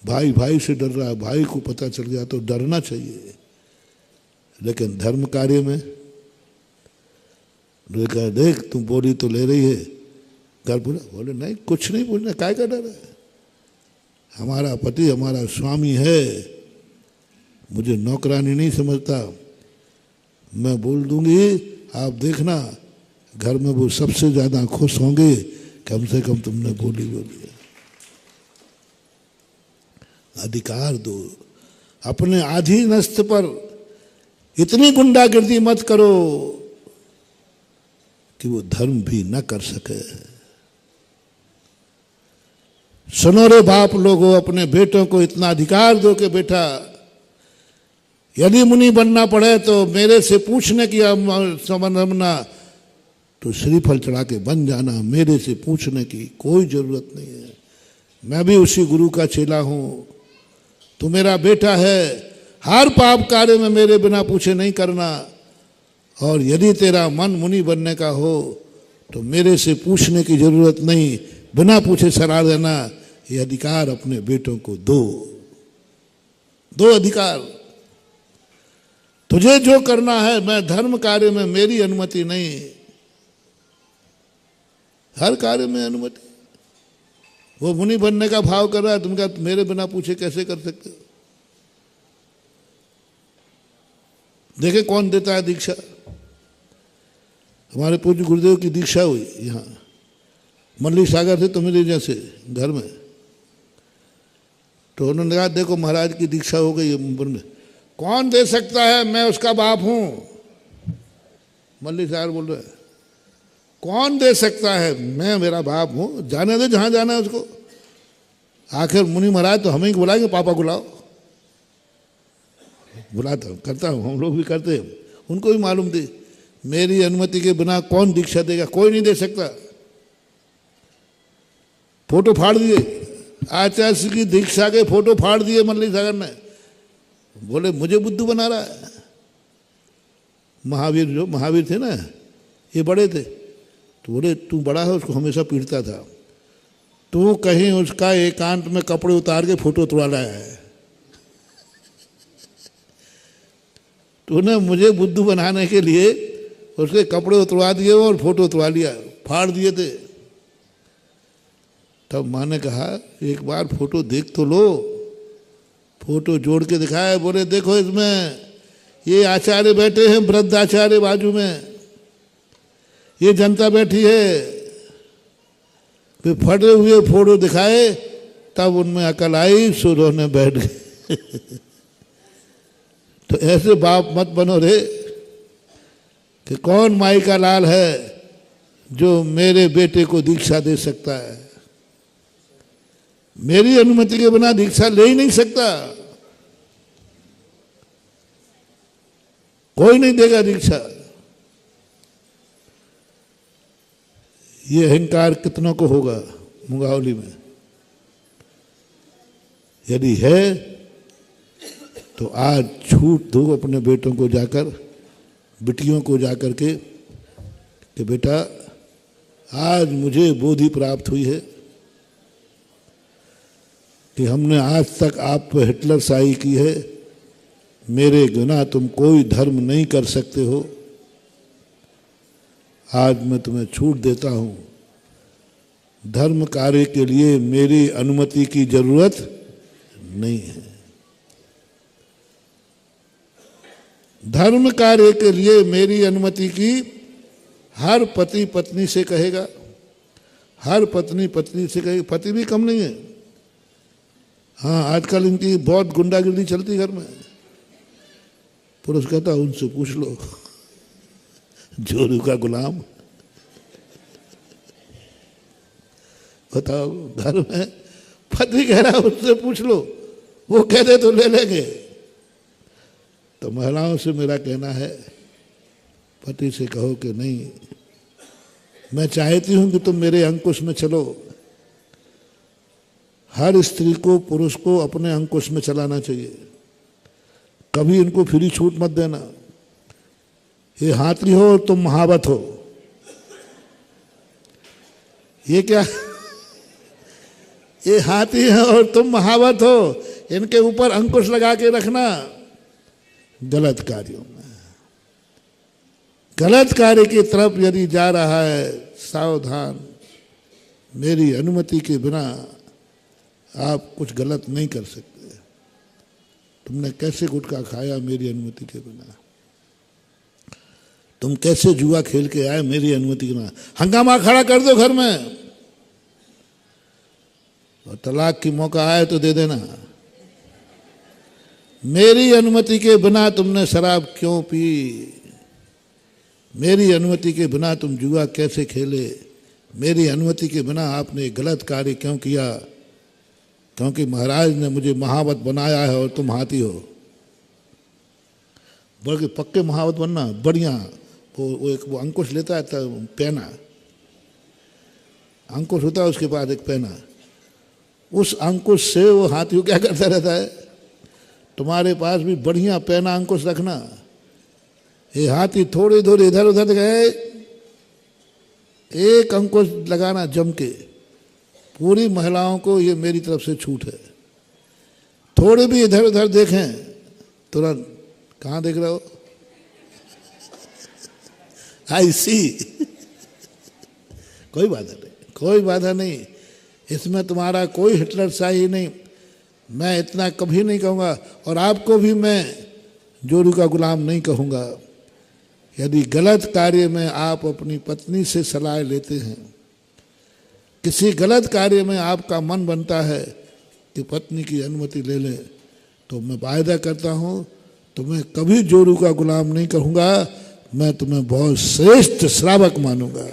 भाई भाई से डर रहा है, भाई को पता चल गया तो डरना चाहिए। लेकिन धर्म कार्य में कहा देख तुम बोली तो ले रही है, घर बोला, बोले नहीं कुछ नहीं बोलना, काय का डर है, हमारा पति हमारा स्वामी है, मुझे नौकरानी नहीं समझता, मैं बोल दूंगी, आप देखना घर में वो सबसे ज्यादा खुश होंगे, कम से कम तुमने बोली बोली। अधिकार दो, अपने अधीनस्थ पर इतनी गुंडागिर्दी मत करो कि वो धर्म भी न कर सके। सुनो रे बाप लोगों, अपने बेटों को इतना अधिकार दो कि बेटा यदि मुनि बनना पड़े तो मेरे से पूछने की समझना, तो श्रीफल चढ़ा के बन जाना, मेरे से पूछने की कोई जरूरत नहीं है। मैं भी उसी गुरु का चेला हूं, तू मेरा बेटा है, हर पाप कार्य में मेरे बिना पूछे नहीं करना, और यदि तेरा मन मुनि बनने का हो तो मेरे से पूछने की जरूरत नहीं, बिना पूछे सरा देना। ये अधिकार अपने बेटों को दो, दो अधिकार। तुझे जो करना है, मैं धर्म कार्य में मेरी अनुमति नहीं, हर कार्य में अनुमति। वो मुनि बनने का भाव कर रहा है, तुम क्या मेरे बिना पूछे कैसे कर सकते हो? देखे कौन देता है दीक्षा। हमारे पूज्य गुरुदेव की दीक्षा हुई यहाँ मल्ली सागर थे तो मेरे जैसे घर में, तो उन्होंने कहा देखो महाराज की दीक्षा हो गई, कौन दे सकता है, मैं उसका बाप हूं। मल्ली सागर बोल रहे हैं कौन दे सकता है, मैं मेरा बाप हूं, जाने दे जहां जाना है उसको। आखिर मुनि महाराज तो हमें ही बुलाएंगे, पापा बुलाओ, बुलाता हूं, करता हूं, हम लोग भी करते हैं। उनको भी मालूम थी मेरी अनुमति के बिना कौन दीक्षा देगा, कोई नहीं दे सकता। फोटो फाड़ दिए, आचार्य की दीक्षा के फोटो फाड़ दिए मल्ली सागर ने, बोले मुझे बुद्धू बना रहा है। महावीर, जो महावीर थे ना, ये बड़े थे, तो बोले तू बड़ा है, उसको हमेशा पीटता था, तू कहीं उसका एकांत में कपड़े उतार के फोटो उतरवा लाया है, तूने मुझे बुद्धू बनाने के लिए उसके कपड़े उतरवा दिए और फोटो उतरवा लिया, फाड़ दिए थे। तब माँ ने कहा एक बार फोटो देख तो लो, फोटो जोड़ के दिखाया, बोले देखो इसमें ये आचार्य बैठे हैं, वृद्ध आचार्य बाजू में, ये जनता बैठी है। फिर फटे हुए फोटो दिखाए, तब उनमें अकल आई, सुरों ने बैठ गए। तो ऐसे बाप मत बनो रे कि कौन माई का लाल है जो मेरे बेटे को दीक्षा दे सकता है। मेरी अनुमति के बिना दीक्षा ले ही नहीं सकता, कोई नहीं देगा दीक्षा। ये अहंकार कितनों को होगा मुंगावली में? यदि है तो आज छूट दो अपने बेटों को जाकर, बिटियों को जाकर के कि बेटा आज मुझे बोधि प्राप्त हुई है कि हमने आज तक आप पर हिटलर शाही की है, मेरे बिना तुम कोई धर्म नहीं कर सकते हो। आज मैं तुम्हें छूट देता हूं, धर्म कार्य के लिए मेरी अनुमति की जरूरत नहीं है। धर्म कार्य के लिए मेरी अनुमति की हर पति पत्नी से कहेगा, हर पत्नी पत्नी से कहेगी, पति भी कम नहीं है। हाँ आजकल इनकी बहुत गुंडागिर्दी चलती घर में, पुरुष कहता उनसे पूछ लो, जोरू का गुलाम। बताओ घर में पति कह रहा उससे पूछ लो, वो कह दे तो ले लेंगे। तो महिलाओं से मेरा कहना है पति से कहो कि नहीं, मैं चाहती हूं कि तुम मेरे अंकुश में चलो। हर स्त्री को, पुरुष को अपने अंकुश में चलाना चाहिए, कभी इनको फ्री छूट मत देना। ये हाथी हो तुम महावत हो, ये क्या ये हाथी है और तुम महावत हो, इनके ऊपर अंकुश लगा के रखना गलत कार्यों में। गलत कार्य की तरफ यदि जा रहा है, सावधान, मेरी अनुमति के बिना आप कुछ गलत नहीं कर सकते। तुमने कैसे गुटखा खाया मेरी अनुमति के बिना? तुम कैसे जुआ खेल के आए मेरी अनुमति के बिना? हंगामा खड़ा कर दो घर में, और तलाक की मौका आए तो दे देना। मेरी अनुमति के बिना तुमने शराब क्यों पी? मेरी अनुमति के बिना तुम जुआ कैसे खेले? मेरी अनुमति के बिना आपने गलत कार्य क्यों किया? क्योंकि महाराज ने मुझे महावत बनाया है और तुम हाथी हो। बल्कि पक्के महावत बनना बढ़िया। वो अंकुश लेता है पेना, अंकुश होता है उसके बाद एक पेना, उस अंकुश से वो हाथी को क्या करता रहता है? तुम्हारे पास भी बढ़िया पेना अंकुश रखना। ये हाथी थोड़ी थोड़ी इधर उधर गए, एक अंकुश लगाना जम के। पूरी महिलाओं को ये मेरी तरफ से छूट है। थोड़े भी इधर उधर देखें तुरंत, कहाँ देख रहे हो? आई सी। कोई बाधा नहीं, कोई बाधा नहीं। इसमें तुम्हारा कोई हिटलर शाही नहीं। मैं इतना कभी नहीं कहूँगा, और आपको भी मैं जोरू का गुलाम नहीं कहूँगा। यदि गलत कार्य में आप अपनी पत्नी से सलाह लेते हैं, किसी गलत कार्य में आपका मन बनता है कि पत्नी की अनुमति ले लें, तो मैं वायदा करता हूँ तुम्हें कभी जोरू का गुलाम नहीं कहूँगा। मैं तुम्हें बहुत श्रेष्ठ श्रावक मानूंगा।